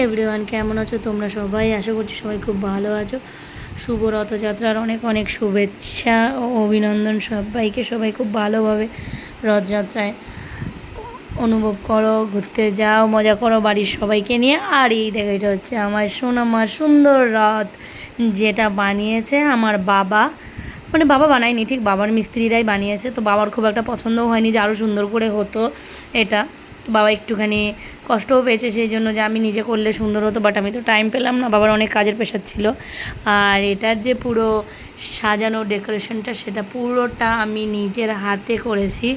Everyone, কেমন আছো তোমরা সবাই? আশা করছি সবাই খুব ভালো আছো। শুভ রথযাত্রার অনেক অনেক শুভেচ্ছা ও অভিনন্দন সবাইকে। সবাই খুব ভালোভাবে রথযাত্রায় অনুভব করো, ঘুরতে যাও, মজা করো বাড়ির সবাইকে নিয়ে। আর এই দেখো, এটা হচ্ছে আমার সোনামার সুন্দর রথ, যেটা বানিয়েছে আমার বাবা। মানে বাবা বানায়নি, ঠিক বাবার মিস্ত্রিরাই বানিয়েছে। তো বাবার খুব একটা পছন্দও হয়নি যে আরও সুন্দর করে হতো এটা। তো বাবা একটুখানি কষ্টও পেয়েছে সেই জন্য, যে আমি নিজে করলে সুন্দর হতো, বাট আমি তো টাইম পেলাম না, বাবার অনেক কাজের প্রেশার ছিল। আর এটার যে পুরো সাজানো ডেকোরেশনটা, সেটা পুরোটা আমি নিজের হাতে করেছি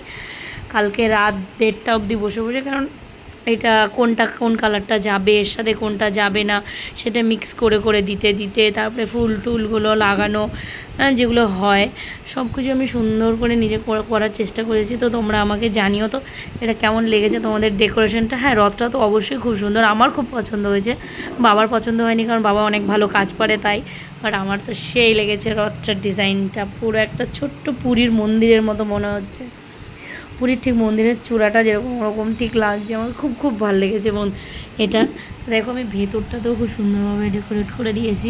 কালকে রাত 1:30 অবধি বসে বসে। কারণ এটা কোন কালারটা যাবে, এর সাথে কোনটা যাবে না, সেটা মিক্স করে করে দিতে দিতে তারপরে ফুল টুলগুলো লাগানো, যেগুলো হয় সব কিছু আমি সুন্দর করে নিজে করার চেষ্টা করেছি। তো তোমরা আমাকে জানিও তো এটা কেমন লেগেছে তোমাদের ডেকোরেশনটা। হ্যাঁ, রথটা তো অবশ্যই খুব সুন্দর, আমার খুব পছন্দ হয়েছে। বাবার পছন্দ হয়নি কারণ বাবা অনেক ভালো কাজ পারে তাই, বাট আমার তো সেই লেগেছে। রথটার ডিজাইনটা পুরো একটা ছোট্ট পুরীর মন্দিরের মতো মনে হচ্ছে। পুরীর ঠিক মন্দিরের চূড়াটা যেরকম ওরকম ঠিক লাগছে, আমার খুব খুব ভালো লেগেছে। এবং এটা দেখো, আমি ভেতরটাতেও খুব সুন্দরভাবে ডেকোরেট করে দিয়েছি।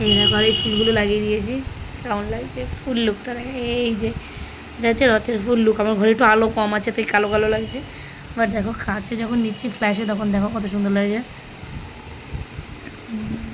এই দেখো, আর এই ফুলগুলো লাগিয়ে দিয়েছি। কেমন লাগছে ফুল লুকটা? দেখো, এই যে এটা হচ্ছে রথের ফুল লুক। আমার ঘরে একটু আলো কম আছে তাই কালো কালো লাগছে, বাট দেখো কাছে যখন নিচ্ছি ফ্ল্যাশে, তখন দেখো কত সুন্দর লাগছে।